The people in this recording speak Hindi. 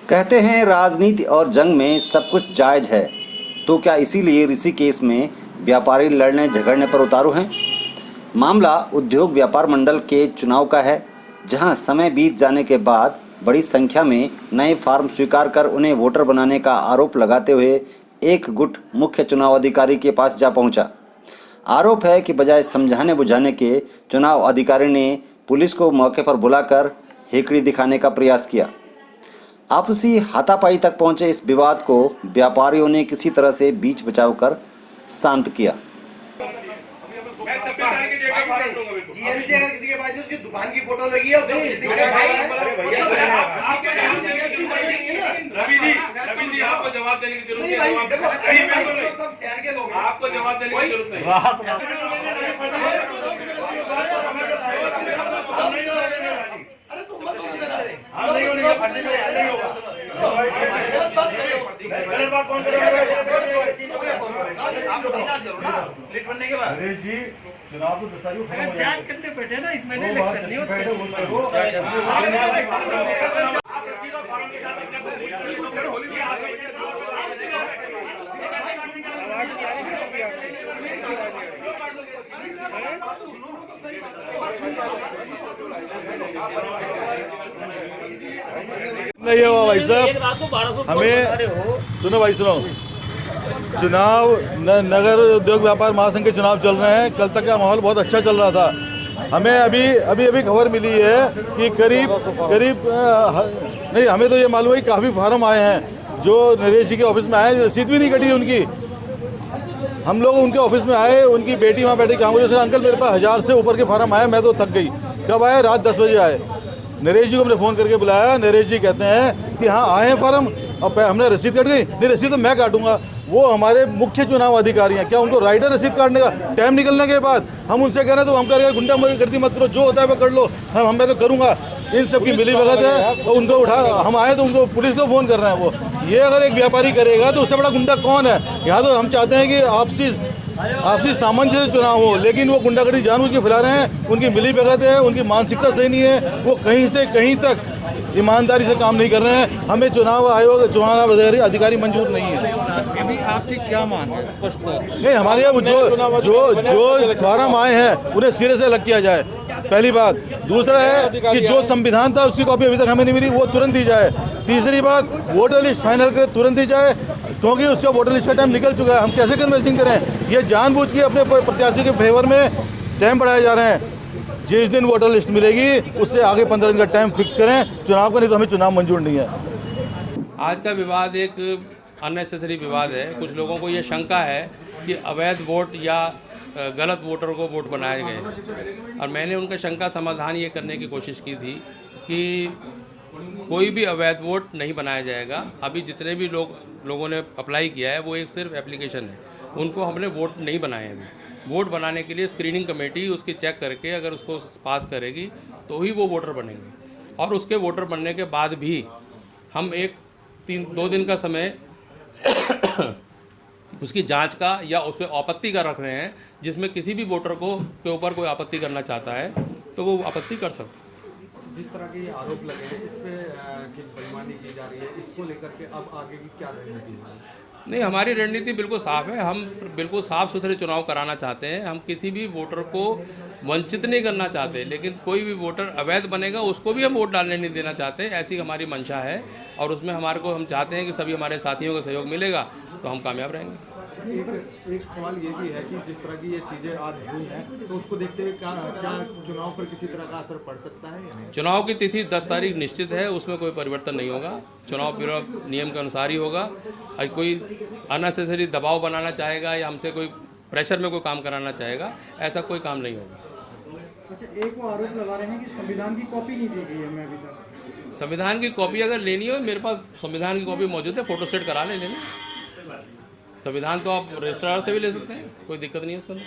कहते हैं राजनीति और जंग में सब कुछ जायज है, तो क्या इसीलिए ऋषिकेश में व्यापारी लड़ने झगड़ने पर उतारू हैं? मामला उद्योग व्यापार मंडल के चुनाव का है, जहां समय बीत जाने के बाद बड़ी संख्या में नए फार्म स्वीकार कर उन्हें वोटर बनाने का आरोप लगाते हुए एक गुट मुख्य चुनाव अधिकारी के पास जा पहुंचा। आरोप है कि बजाय समझाने बुझाने के चुनाव अधिकारी ने पुलिस को मौके पर बुलाकर हेकड़ी दिखाने का प्रयास किया। आपसी हाथापाई तक पहुंचे इस विवाद को व्यापारियों ने किसी तरह से बीच बचाव कर शांत किया। किसी के पास उसकी दुकान की फोटो लगी है, रवि जी आपको जवाब देने की जरूरत नहीं, आपको जवाब देने की जरूरत नहीं। चुनाव तो करते बैठे ना, इसमें इलेक्शन नहीं होता। नहीं हुआ भाई साहब, हमें सुनो भाई सुनो, चुनाव नगर उद्योग व्यापार महासंघ के चुनाव चल रहे हैं। कल तक का माहौल बहुत अच्छा चल रहा था। हमें अभी खबर मिली है कि करीब नहीं, हमें तो ये मालूम है कि काफ़ी फार्म आए हैं जो नरेश जी के ऑफिस में आए, रसीद भी नहीं कटी उनकी। हम लोग उनके ऑफिस में आए, उनकी बेटी वहाँ बैठी काम से, अंकल मेरे पास 1000 से ऊपर के फार्म आए, मैं तो थक गई। कब आए? रात 10 बजे आए। नरेश जी को हमने फ़ोन करके बुलाया, नरेश जी कहते हैं कि हाँ आए हैं फार्म, अब हमने रसीद कट गई। नहीं, रसीद तो मैं काटूंगा। वो हमारे मुख्य चुनाव अधिकारी हैं, क्या उनको राइट है रसीद काटने का? टाइम निकलने के बाद हम उनसे कह रहे हैं तो हम कह गुंडा गर्दी मत करो, जो होता है वो कर लो, मैं तो करूँगा। इन सब की मिली भगत है, तो उनको उठा, हम आए तो उनको पुलिस को फ़ोन कर रहे हैं। वो ये अगर एक व्यापारी करेगा तो उससे बड़ा गुंडा कौन है? यहाँ तो हम चाहते हैं कि आपसी सामंजस्य चुनाव हो, लेकिन वो गुंडागर्दी जानबूझ के फैला रहे हैं। उनकी मिली भगत है, उनकी मानसिकता सही नहीं है, वो कहीं से कहीं तक ईमानदारी से काम नहीं कर रहे हैं। हमें चुनाव आयोग चुनाव अधिकारी मंजूर नहीं है। अभी आपकी क्या मांग है स्पष्ट तौर पर? नहीं, हमारे यहाँ जो फार्म आए हैं उन्हें सिरे से अलग किया जाए, पहली बात। दूसरा है कि जो संविधान था उसकी कॉपी अभी तक हमें नहीं मिली, वो तुरंत दी जाए। तीसरी बात, वोटर लिस्ट फाइनल कर तुरंत दी जाए, क्योंकि उसका वोटर लिस्ट का टाइम निकल चुका है। हम कैसे कन्वेंसिंग करें? ये जानबूझ के अपने प्रत्याशी के फेवर में टाइम बढ़ाए जा रहे हैं। जिस दिन वोटर लिस्ट मिलेगी उससे आगे 15 दिन का टाइम फिक्स करें चुनाव का, नहीं तो हमें चुनाव मंजूर नहीं है। आज का विवाद एक अननेसेसरी विवाद है। कुछ लोगों को ये शंका है कि अवैध वोट या गलत वोटर को वोट बनाए गए, और मैंने उनका शंका समाधान ये करने की कोशिश की थी कि कोई भी अवैध वोट नहीं बनाया जाएगा। अभी जितने भी लोगों ने अप्लाई किया है वो एक सिर्फ एप्लीकेशन है, उनको हमने वोट नहीं बनाए हैं। वोट बनाने के लिए स्क्रीनिंग कमेटी उसकी चेक करके अगर उसको पास करेगी तो ही वो वोटर बनेंगे, और उसके वोटर बनने के बाद भी हम 2 दिन का समय उसकी जांच का या उस पर आपत्ति का रख रहे हैं, जिसमें किसी भी वोटर के ऊपर कोई आपत्ति करना चाहता है तो वो आपत्ति कर सकता है। जिस तरह के आरोप लगे हैं इस पे कि बेईमानी की जा रही है, इसको लेकर के अब आगे की क्या रणनीति है? नहीं, हमारी रणनीति बिल्कुल साफ़ है। हम बिल्कुल साफ़ सुथरे चुनाव कराना चाहते हैं। हम किसी भी वोटर को वंचित नहीं करना चाहते, लेकिन कोई भी वोटर अवैध बनेगा उसको भी हम वोट डालने नहीं देना चाहते। ऐसी हमारी मंशा है, और उसमें हम चाहते हैं कि सभी हमारे साथियों का सहयोग मिलेगा तो हम कामयाब रहेंगे। एक सवाल ये भी है कि जिस तरह की ये चीज़ें आज हुई हैं तो उसको देखते हुए क्या चुनाव पर किसी तरह का असर पड़ सकता है या नहीं? चुनाव की तिथि 10 तारीख निश्चित है, उसमें कोई परिवर्तन नहीं होगा। चुनाव पूरा नियम के अनुसार ही होगा, और कोई अननेसेसरी दबाव बनाना चाहेगा या हमसे कोई प्रेशर में कोई काम कराना चाहेगा, ऐसा कोई काम नहीं होगा। अच्छा, एक वो आरोप लगा रहे हैं कि संविधान की कॉपी नहीं दी गई है हमें अभी तक। संविधान की कॉपी अगर लेनी हो, मेरे पास संविधान की कॉपी मौजूद है, फोटोस्टेट करा लेनी। संविधान तो आप रजिस्ट्रार से भी ले सकते हैं, कोई दिक्कत नहीं है उसके अंदर।